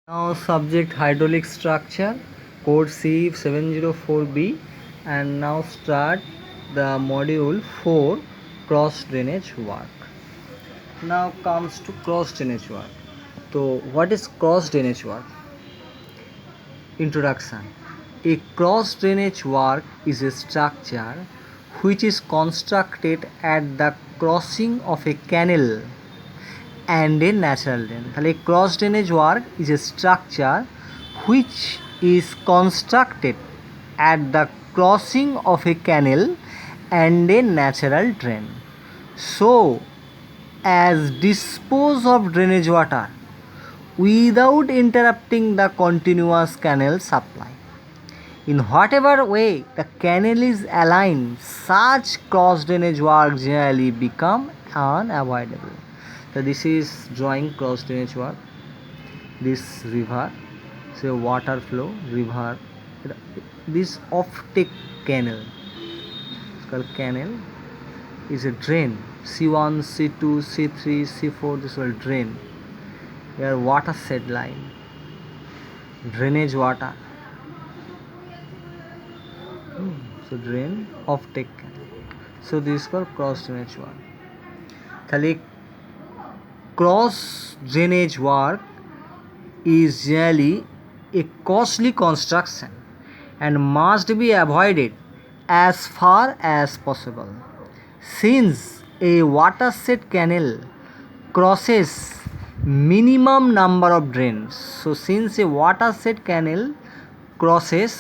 Now subject hydraulic structure, code C704B, and now start the module 4 cross drainage work. Now comes to cross drainage work. So what is cross drainage work? Introduction. A cross drainage work is a structure which is constructed at the crossing of a canal and a natural drain. তাহলে cross drainage work is a structure which is constructed at the crossing of a canal and a natural drain so as dispose of drainage water without interrupting the continuous canal supply. In whatever way the canal is aligned, such cross drainage work generally become unavoidable. So this is drawing cross drainage work. This river, say water flow, river, this offtake canal, it's called canal, is a drain. C1, C2, C3, C4, this is called drain. Here watershed line, drainage water. So drain offtake canal. So this is called cross drainage work. তাহলে cross drainage work is generally a costly construction and must be avoided as far as possible, since a watershed canal crosses minimum number of drains. So since a watershed canal crosses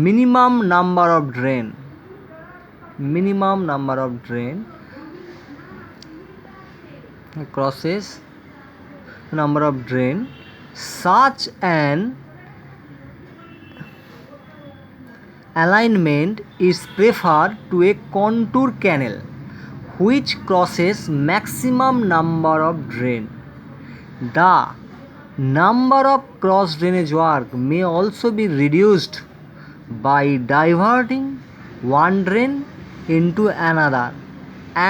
minimum number of drain crosses number of drain, such an alignment is preferred to a contour canal which crosses maximum number of drain. The number of cross drainage work may also be reduced by diverting one drain into another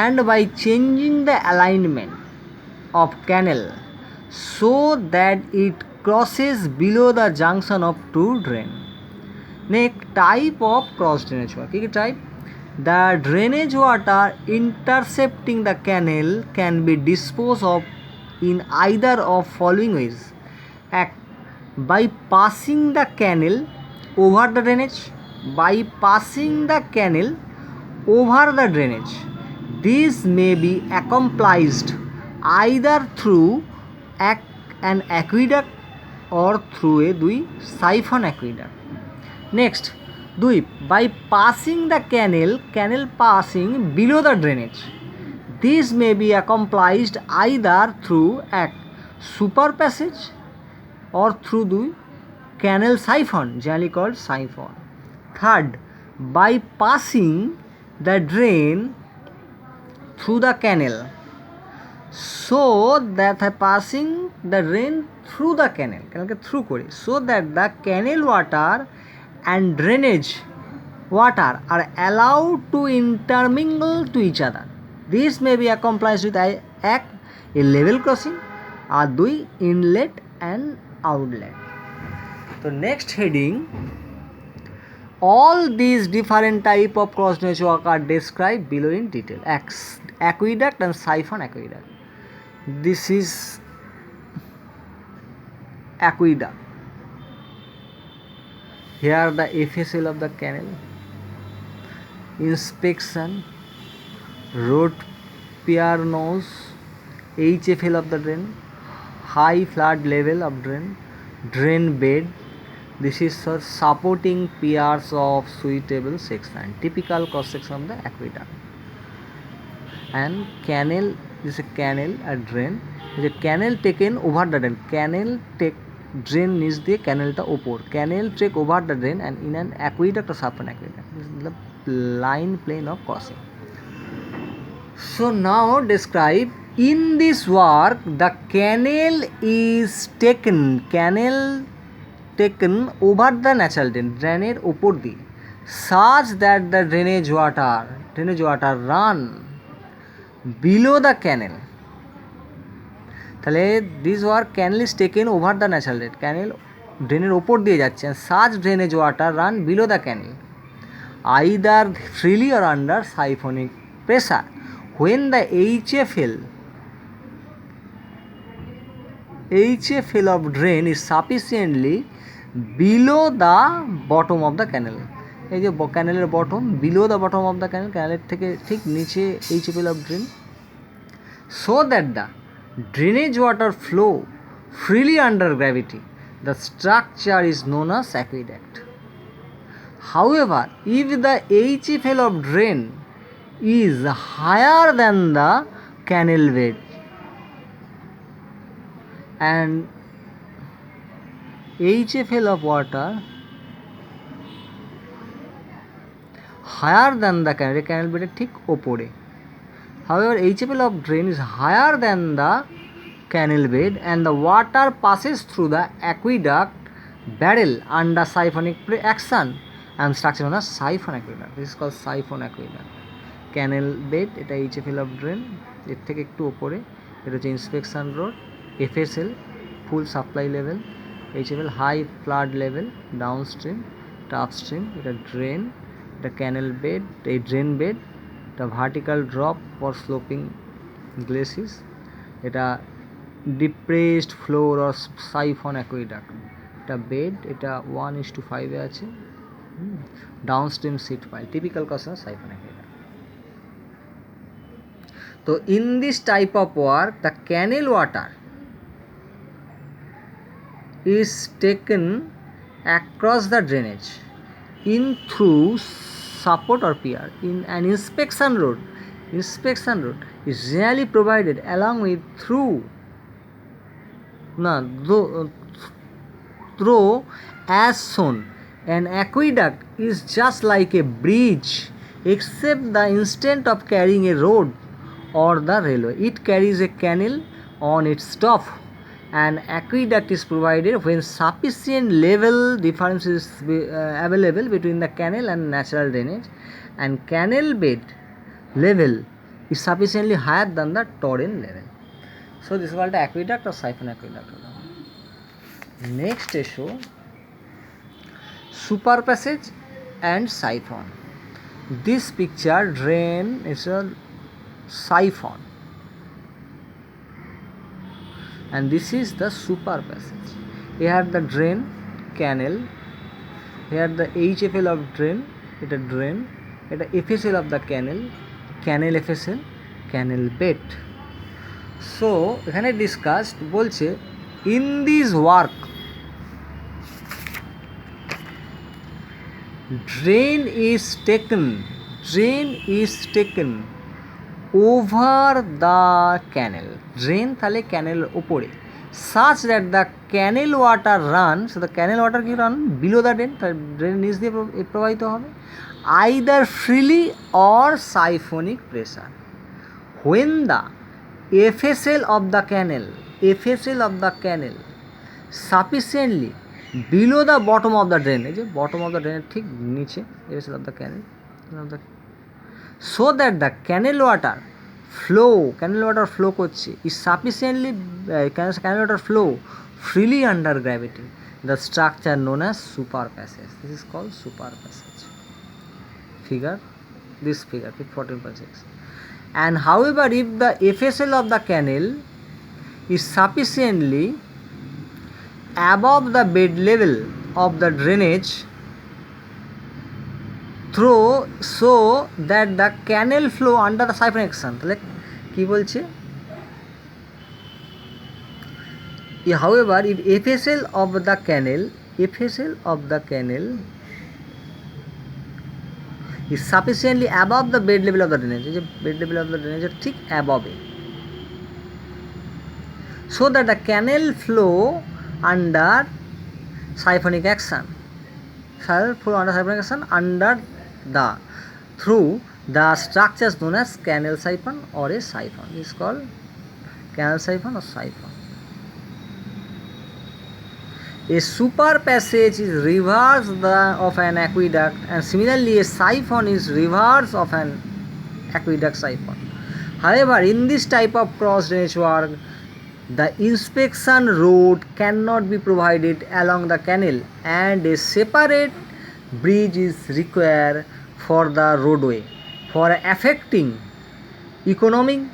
and by changing the alignment of canal so that it crosses below the junction of two drain. Next type of cross drainage work. Type: the drainage water intercepting the canal can be disposed of in either of following ways: Act by passing the canal over the drainage, by passing the canal over the drainage. This may be accomplished either through an aqueduct or through a siphon aqueduct. Next, by passing the canal passing below the drainage. This may be accomplished either through a super passage or through the canal siphon, generally called siphon. Third, by passing the drain through the canal, so that passing the drain through the canal through করে, so that the canal water and drainage water are allowed to intermingle to each other. This may be accomplished with a level crossing or inlet and outlet. So next heading, all these different type of cross drainage work are described below in detail. Aqueduct and siphon aqueduct. This is aqueduct. Here the FSL of the canal, inspection, road pier nose, HFL of the drain, high flood level of drain bed. This is supporting piers of suitable section, typical cross section of the aqueduct. And canal, this is a canal, a drain, is a canal taken over the drain. Canal take drain is the canal ta opor, canal take over the drain, and in an aqueduct or siphon aqueduct, this is the line plane of crossing. So now describe, in this work the canal is taken over the natural drain, drainer opor দিয়ে, such that the drainage water run below the canal. তাহলে this work canal is taken over the natural drain, canal ড্রেনের ওপর দিয়ে যাচ্ছে, such drainage water run below the canal either freely or under siphonic pressure when the HFL of drain is sufficiently below the bottom of the canal, এই যে ক্যানেলের bottom, below the bottom of the canal, ক্যানেলের থেকে ঠিক নিচে HFL of drain, so that the drainage water flow freely under gravity, the structure is known as aqueduct. However, if the HFL of drain is higher than the canal bed and HFL of water higher than the canal bed ঠিক ওপরে, however HFL of drain is higher than the canal bed and the water passes through the aqueduct barrel under siphonic action and structure known as siphon aqueduct. This is called siphon aqueduct. Canal bed, এটা HFL of drain, এর থেকে একটু ওপরে, এটা হচ্ছে inspection road, FSL full supply level, HFL high flood level, downstream, এটা upstream, এটা drain, এটা ক্যানেল বেড, এই ড্রেন বেড, এটা vertical drop for sloping glacis, এটা depressed floor or siphon aqueduct, এটা বেড, এটা 1:5 আছে, downstream sheet pile, typical cause siphon aqueduct. So in this type of work, the canal water is taken across the drainage in through support or pier. In an inspection road is generally provided along with through as shown. An aqueduct is just like a bridge except the instant of carrying a road or the railway. It carries a canal on its top. An aqueduct is provided when sufficient level difference is available between the canal and natural drainage, and canal bed level is sufficiently higher than the torrent level. So this is called the aqueduct or siphon aqueduct. Next issue, super passage and siphon. This picture drain is a siphon and this is the super passage. Here the drain canal, here the HFL of drain, এটা drain, এটা FSL of the canal, canal FSL, canal bed. So এখানে discussed বলছে in this work drain is taken over the canal, drain তাহলে ক্যানেলের ওপরে, such that the canal water run, so the canal water কি run below the drain, তার drain নিচ দিয়ে প্রবাহিত হবে, either freely or siphonic pressure. When the FSL of the canal sufficiently below the bottom of the drain, এই যে bottom of the drain ঠিক নিচে FSL of the canal, so that the canal water flow করছে is sufficiently canal water flow freely under gravity, the structure known as super passage. This is called super passage. Figure 14.6. And however, if the FSL of the canal is sufficiently above the bed level of the drainage through, so that the canal flow under the siphon action, তাহলে কি বলছে, however if FSL of the canal is sufficiently above the bed level of the drainage, এই যে bed level of the drainage এর ঠিক above it, so that the canal flow under siphonic action under the through the structures known as canal siphon or a siphon. This is called canal siphon or siphon. A super passage is reverse of an aqueduct, and similarly a siphon is reverse of an aqueduct siphon. However, in this type of cross drainage work, The inspection road cannot be provided along the canal and a separate bridge is required for the roadway. For affecting economy,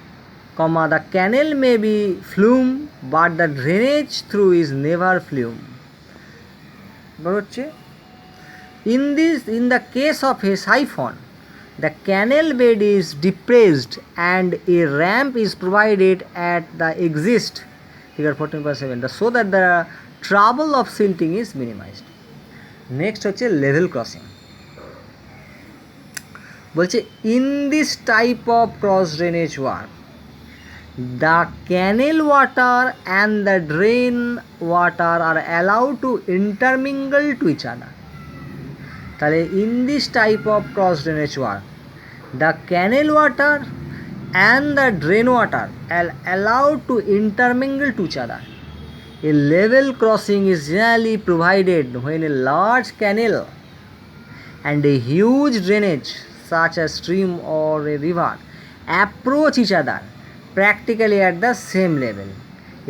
the canal may be flume but the drainage through is never flume. In the case of a siphon, the canal bed is depressed and a ramp is provided at the exit, figure 14.7, so that the trouble of silting is minimized. Next হচ্ছে level crossing. বলছে in this type of cross drainage work, the canal water and the drain water are allowed to intermingle to each other. তাহলে in this type of cross drainage work, the canal water and the drain water are allowed to intermingle to each other. A level crossing is generally provided when a large canal and a huge drainage such as stream or a river approach each other practically at the same level.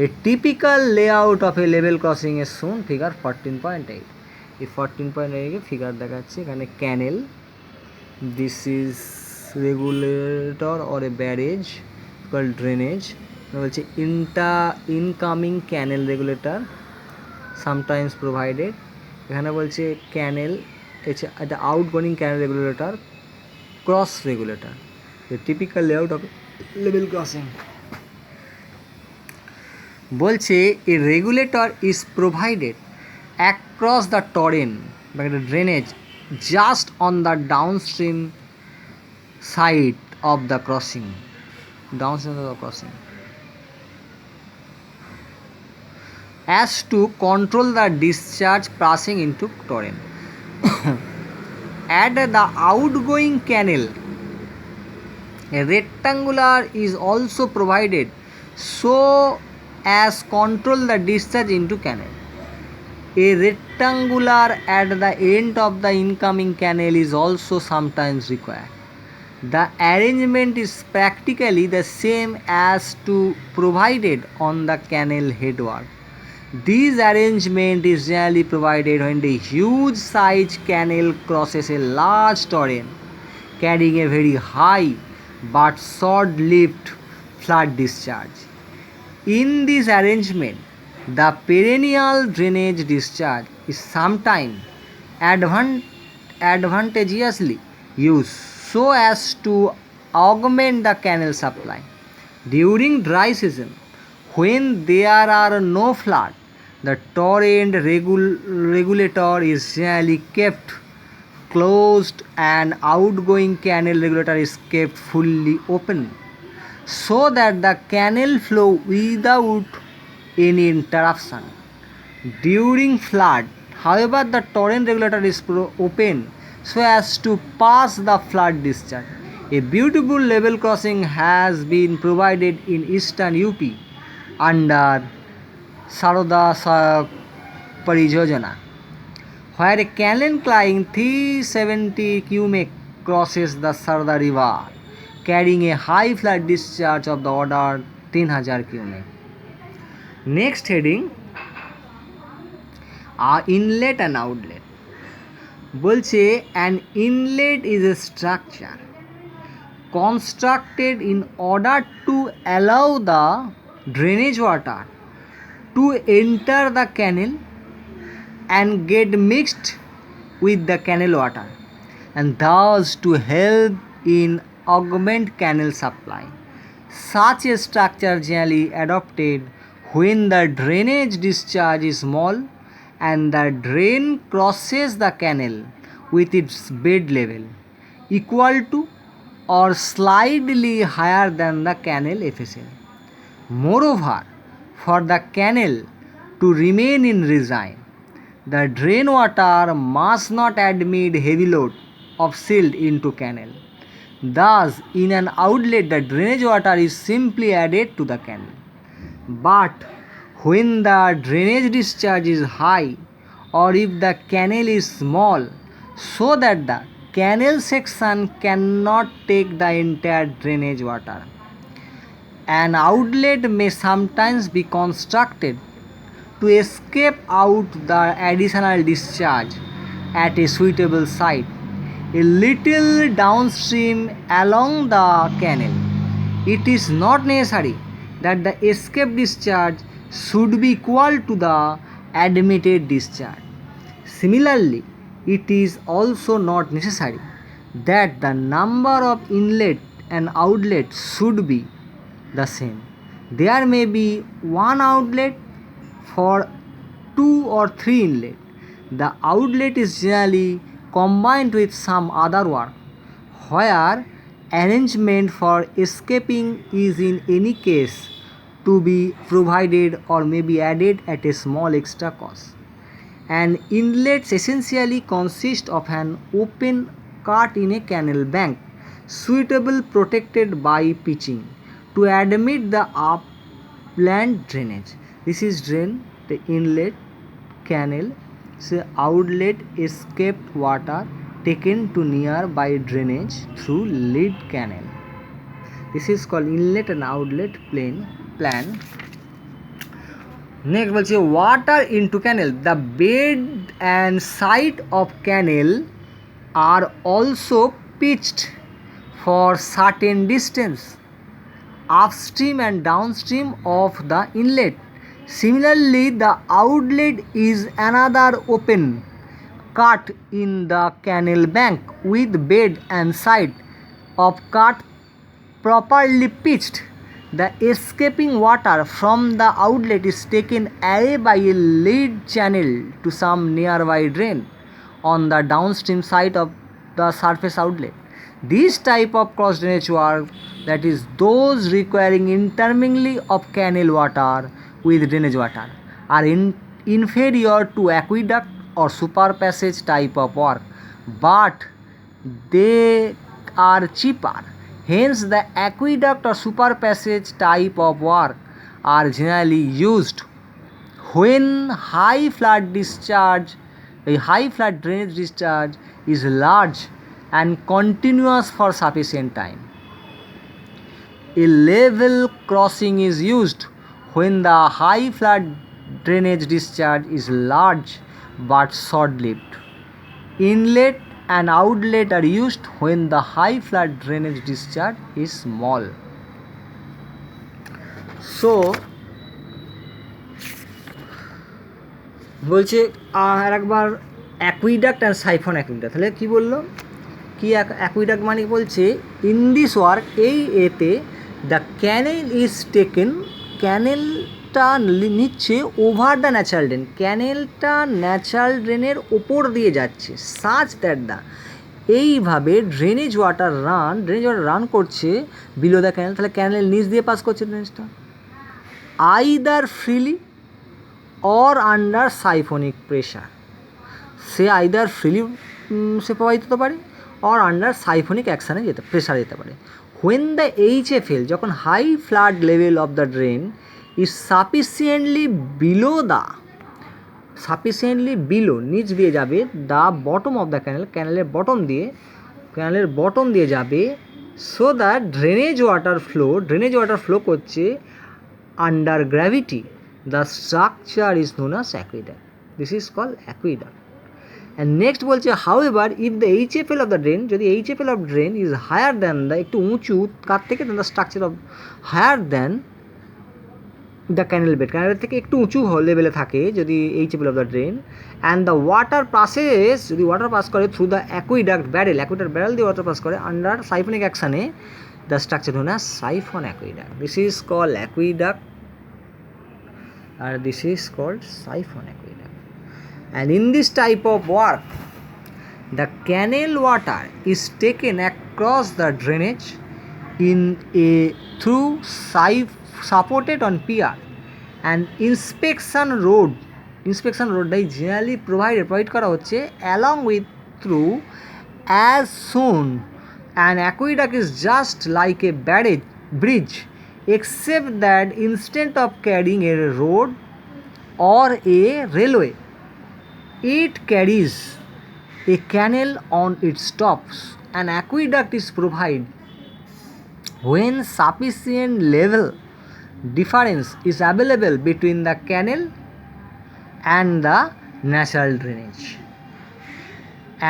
A typical layout of a level crossing is shown figure 14.8. এই 14.8 figure দেখাচ্ছে এখানে canal, this is regulator or a barrage call drainage, বলছে incoming canal regulator sometimes provided, এখানে বলছে canal এটা outgoing canal regulator cross regulator, the typical layout of level crossing. বলছে a regulator is provided across the torrent by the drainage just on the downstream side of the crossing, as to control the discharge passing into torrent. At the outgoing canal, a rectangular is also provided so as control the discharge into canal. A rectangular at the end of the incoming canal is also sometimes required. The arrangement is practically the same as to provided on the canal headward. This arrangement is generally provided when the huge size canal crosses a large torrent carrying a very high but short-lived flood discharge. In this arrangement, the perennial drainage discharge is sometimes advantageously used so as to augment the canal supply. During dry season, when there are no flood, the torrent regulator is generally kept closed and outgoing canal regulator is kept fully open so that the canal flow without any interruption. During flood, however, the torrent regulator is open so as to pass the flood discharge. A beautiful level crossing has been provided in eastern UP under Saroda Parijojana, where a canal lying 370 cubic crosses the Saroda river, carrying a high flood discharge of the order 3000 cubic. Next heading are inlet and outlet. বলছে an inlet is a structure constructed in order to allow the drainage water to enter the canal and get mixed with the canal water and thus to help in augment canal supply. Such a structure generally adopted when the drainage discharge is small and the drain crosses the canal with its bed level equal to or slightly higher than the canal FSL. Moreover, for the canal to remain in regime, the drain water must not admit heavy load of silt into canal. Thus, in an outlet, the drainage water is simply added to the canal. But when the drainage discharge is high or if the canal is small so that the canal section cannot take the entire drainage water, an outlet may sometimes be constructed to escape out the additional discharge at a suitable site, a little downstream along the canal. It is not necessary that the escape discharge should be equal to the admitted discharge. Similarly, it is also not necessary that the number of inlet and outlet should be the same. There may be one outlet for 2 or 3 inlet. The outlet is generally combined with some other work, where arrangement for escaping is in any case to be provided or may be added at a small extra cost. An inlet essentially consists of an open cut in a canal bank, suitably protected by pitching, to admit the upland drainage. This is drain, the inlet, canal, so outlet escaped water taken to nearby drainage through lead canal. This is called inlet and outlet plan. Next বলছে water into canal. The bed and side of canal are also pitched for certain distance upstream and downstream of the inlet. Similarly, the outlet is another open cut in the canal bank with bed and side of cut properly pitched. The escaping water from the outlet is taken away by a lead channel to some nearby drain on the downstream side of the surface outlet. This type of cross drainage work, that is those requiring intermingling of canal water with drainage water, are inferior to aqueduct or super passage type of work, but they are cheaper. Hence, the aqueduct or super passage type of work are generally used when high flood drainage discharge is large and continuous for sufficient time. A level crossing is used when the high flood drainage discharge is large but short-lived. Inlet and outlet are used when the high flood drainage discharge is small. So বলছে আর একবার aqueduct and siphon aqueduct, তাহলে কী বললো কি aqueduct মানে বলছে in this work, এই এতে the canal is taken, ক্যানেলটা নিচ্ছে ওভার দ্য ন্যাচারাল ড্রেন, ক্যানেলটা ন্যাচারাল ড্রেনের ওপর দিয়ে যাচ্ছে, সাচ দ্যাট দ্য, এইভাবে ড্রেনেজ ওয়াটার রান করছে বিলো দ্য ক্যানেল, তাহলে ক্যানেলের নিচ দিয়ে পাস করছে ড্রেনেজটা, either freely or under siphonic pressure. সে আইদার ফ্রিলি সে প্রবাহিত হতে পারে অর আন্ডার সাইফোনিক অ্যাকশানে প্রেশারে যেতে পারে। হোয়েন দ্য HFL, যখন high flood level of the drain is sufficiently below নিচ দিয়ে যাবে, the bottom of the canal, ক্যানেলের বটম দিয়ে যাবে, so that drainage water flow করছে under gravity, the structure is known as aqueduct. This is called aqueduct. And next বলছে however if the HFL of the drain, যদি HFL of drain is higher than the, একটু উঁচু কার থেকে, the structure of higher than the canal bed, ক্যানেলের থেকে একটু উঁচু লেভেলে থাকে যদি HFL of the drain, and the water passes, যদি ওয়াটার পাস করে থ্রু দ্য অ্যাকুইডাক্ট ব্যারেল দিয়ে ওয়াটার পাস করে আন্ডার সাইফোনিক অ্যাকশানে, the structure known as siphon aqueduct. This is called aqueduct আর this is called siphon aqueduct. And in this type of work, the canal water is taken across the drainage through supported on pier, and inspection road generally provide করা হচ্ছে along with through as soon. An aqueduct is just like a bridge, except that instead of carrying a road or a railway, it carries a canal on its tops. An aqueduct is provided when sufficient level difference is available between the canal and the natural drainage,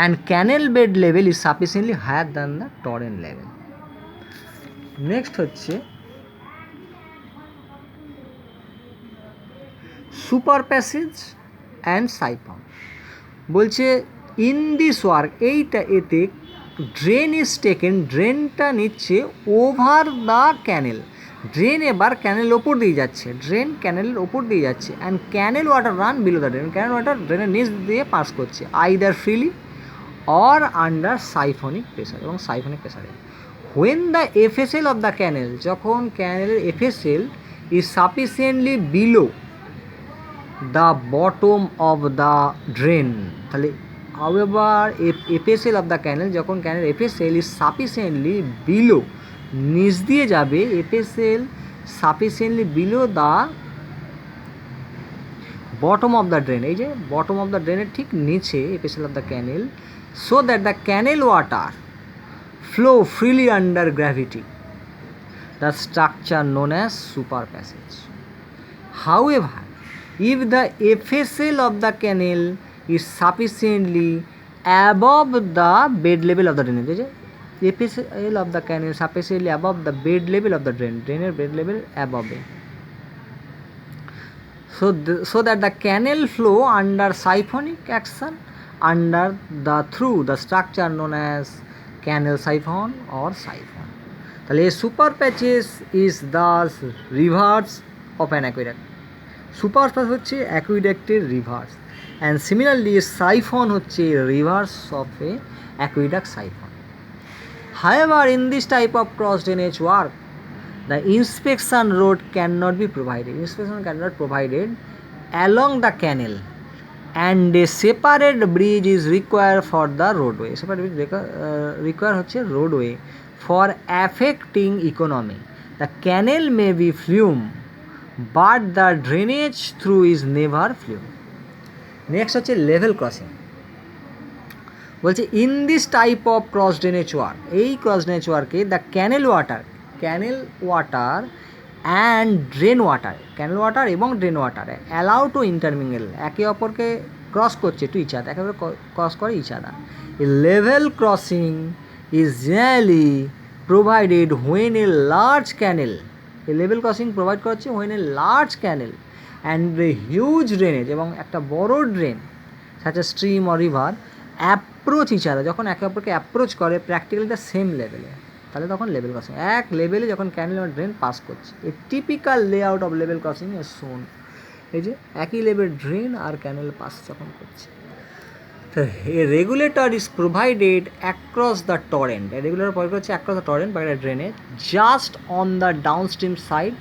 and canal bed level is sufficiently higher than the torrent level. Next হচ্ছে super passage and siphon. বলছে in this work, এতে drain is taken, ড্রেনটা নিচ্ছে over the canal, drain এবার ক্যানেলের ওপর দিয়ে যাচ্ছে, drain ক্যানেলের ওপর দিয়ে যাচ্ছে, and canal water run below the drain, canal water ড্রেনের নিচ দিয়ে পাস করছে, either freely or under siphonic pressure, এবং সাইফনিক প্রেসারে। When the FSL of the canal, যখন ক্যানেলের FSL is sufficiently below the bottom of the drain, তাহলে however if FSL of the canal, যখন ক্যানেল FSL is sufficiently below, নিচ দিয়ে যাবে, FSL sufficiently below the bottom of the drain, এই যে bottom of the drain ঠিক নিচে FSL of the canal, so that the canal water flow freely under gravity, the structure known as super passage. However, if the FSL of the canal is sufficiently above the bed level of the drain, the FSL of the canal is sufficiently above the bed level of the drain, drainer bed level above it, so that the canal flow under siphonic action under the through the structure known as canal siphon or siphon. তাহলে super passages is the reverse of an aqueduct, super passage হচ্ছে অ্যাকুইডাক্টের reverse, and similarly siphon হচ্ছে reverse of a aqueduct siphon. However, in this type of cross drainage work, the inspection road cannot be provided. Inspection cannot be provided along the canal, and a separate bridge is required for the roadway. Separate bridge require হচ্ছে roadway for affecting economy. The canal may be flume, but the drainage through is never flume. Next হচ্ছে level crossing. বলছে in this type of cross drainage work, এই cross drainage ওয়ার্কে the canal water and drain water, canal water এবং drain water allow to intermingle, একে অপরকে cross করছে, two each other, একে অপরকে ক্রস করে each other. A level crossing is generally provided when a large canal, a level crossing provide করছে when a large canal and a huge drainage, এবং একটা বড় drain such a stream or river approach each other, যখন একে অপরকে approach করে প্র্যাকটিক্যালিটা same লেভেলে, তাহলে তখন লেভেল ক্রসিং, এক লেভেলে যখন ক্যানেল এবং ড্রেন পাস করছে। A typical layout of level crossing a shown, এই যে একই লেভেল ড্রেন আর ক্যানেল পাস যখন করছে। A regulator is provided across the torrent, a regulator provide করছে অ্যাক্রস দ্য টরেন্ট বা একটা drainage just on the downstream side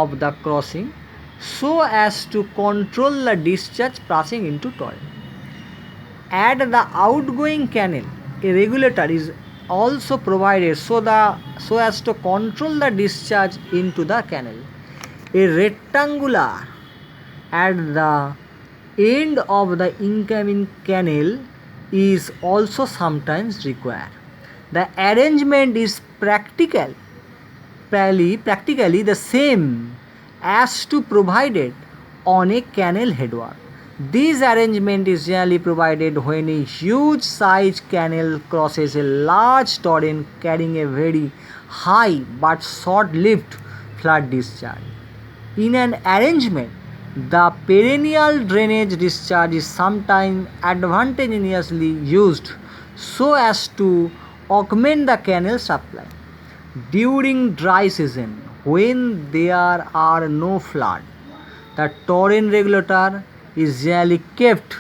of the crossing, so as to control the discharge passing into torrent. At the outgoing canal, a regulator is also provided so as to control the discharge into the canal. A rectangular at the end of the incoming canal is also sometimes required. The arrangement is practically the same as to provided on a canal headwork. This arrangement is generally provided when a huge size canal crosses a large torrent carrying a very high but short-lived flood discharge. In an arrangement, the perennial drainage discharge is sometimes advantageously used so as to augment the canal supply. During dry season, when there are no flood, the torrent regulator is generally kept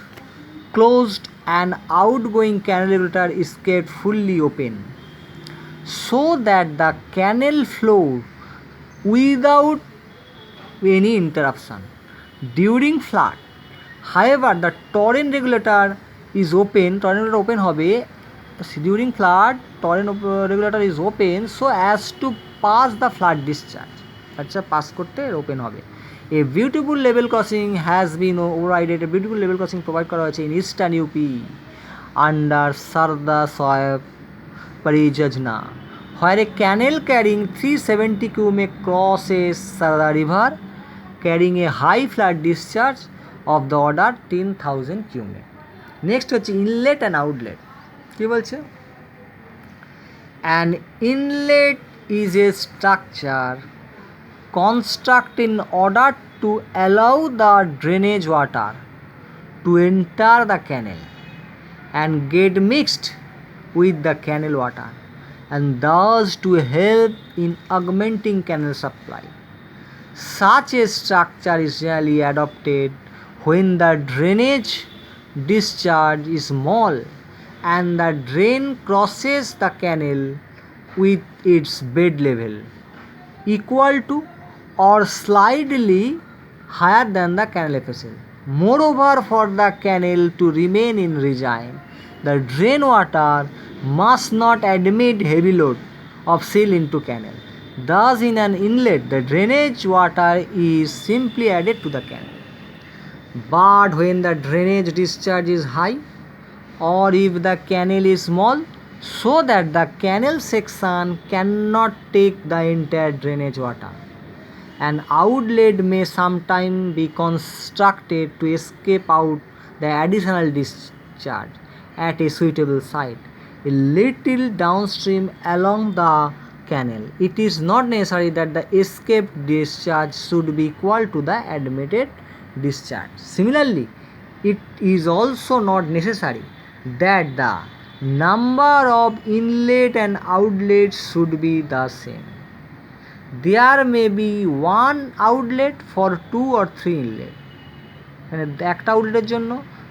closed and outgoing canal regulator is kept fully open, so that the canal flow without any interruption during flood. However, the torrent regulator is open, হবে during flood, torrent regulator is open so as to pass the flood discharge, আচ্ছা pass করতে open হবে। A beautiful level crossing has been provided, a beautiful level crossing provide করা হয়েছে in eastern UP under Sarda Soeb Parijajna, where a canal carrying 370 cubic crosses the river carrying a high flood discharge of the order 10,000 cubic. Next হচ্ছে inlet and outlet. কী বলছে? An inlet is a structure constructed in order to allow the drainage water to enter the canal and get mixed with the canal water and thus to help in augmenting canal supply. Such a structure is generally adopted when the drainage discharge is small and the drain crosses the canal with its bed level equal to or slightly higher than the canal FSL. Moreover, for the canal to remain in regime, the drain water must not admit heavy load of sill into canal. Thus, in an inlet, the drainage water is simply added to the canal. But when the drainage discharge is high, or if the canal is small, so that the canal section cannot take the entire drainage water, an outlet may sometimes be constructed to escape out the additional discharge at a suitable site, a little downstream along the canal. It is not necessary that the escaped discharge should be equal to the admitted discharge. Similarly, it is also not necessary that the number of inlet and outlets should be the same. There may be one outlet for 2 or 3 inlet. মানে একটা আউটলেটের জন্য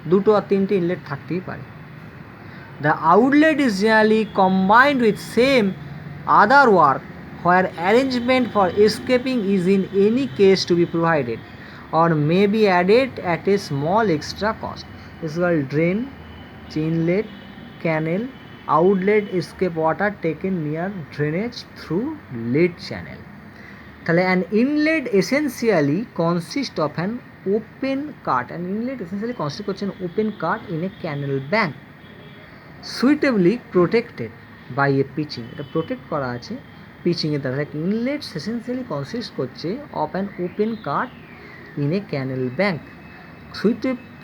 2 or 3 inlet থাকতেই পারে। The outlet is generally combined with same other work where arrangement for escaping is in any case to be provided or may be added at a small extra cost. This is called drain, inlet, canal, outlet, escape water taken near drainage through lead channel. তাহলে an inlet essentially consists of an open cut. An inlet essentially consists করছে an open cut in a canal bank suitably protected by a pitching. এটা protect করা আছে পিচিংয়ের দ্বারা। Inlet essentially consists করছে of an open cut in a canal bank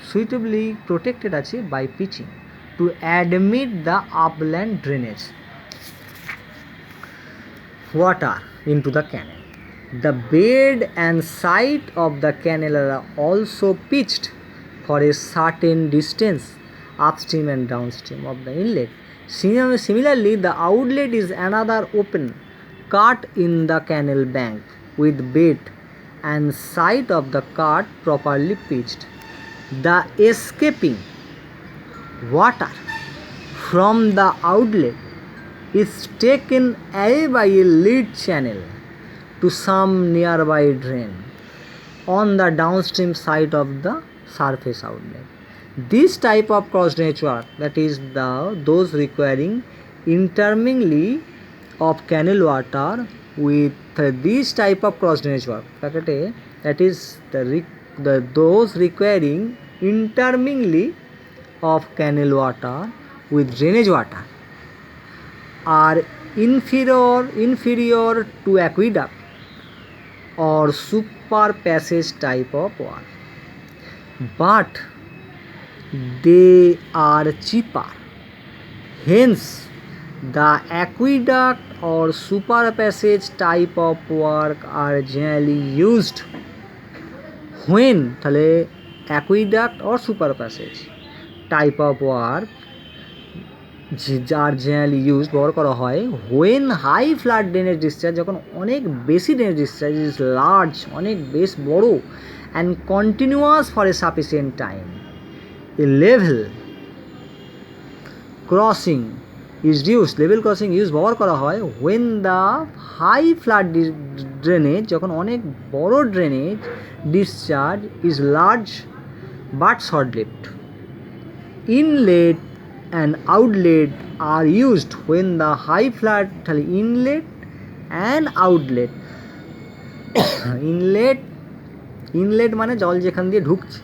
suitably protected আছে by pitching to admit the upland drainage water into the canal. The bed and side of the canal are also pitched for a certain distance upstream and downstream of the inlet. Similarly, the outlet is another open cut in the canal bank with bed and side of the cut properly pitched. The escaping water from the outlet is taken away by a lead channel to some nearby drain on the downstream side of the surface outlet. This type of cross drainage work, that is those requiring intermingling of canal water with this type of cross drainage work, that is those requiring intermingling of canal water with drainage water are inferior to aqueduct or super passage type of work, but they are cheaper. Hence, the aqueduct or super passage type of work are generally used when তাহলে aqueduct or super passage type of work are generally used ব্যবহার করা হয় when high flood drainage discharge, যখন অনেক বেশি drainage discharge is large, অনেক বেশ বড় and continuous for a sufficient time. A level crossing is used, level crossing use ব্যবহার করা হয় when the high flood drainage, যখন অনেক বড় drainage discharge is large but short lived. Inlet and outlet are used when the high flood inlet and outlet inlet মানে জল যেখান দিয়ে ঢুকছে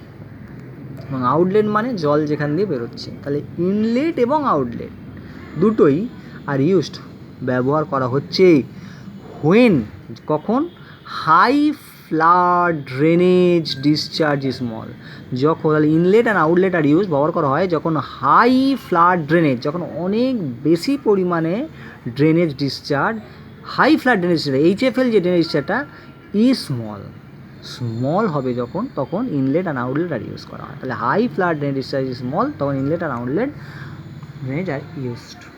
এবং আউটলেট মানে জল যেখান দিয়ে বেরোচ্ছে। তাহলে ইনলেট এবং আউটলেট দুটোই আর ইউজড ব্যবহার করা হচ্ছে। হোয়েন কখন? High flood drainage discharge small, যখন inlet and outlet are use ব্যবহার করা হয় যখন হাই ফ্লাড ড্রেনেজ, যখন অনেক বেশি পরিমাণে drainage discharge, high flood drainage HFL যে ড্রেনেজ ডিসচার্জটা স্মল স্মল হবে যখন, তখন inlet and outlet are use করা হয়। তাহলে high flood drainage discharge small, তখন inlet and outlet drainage are used.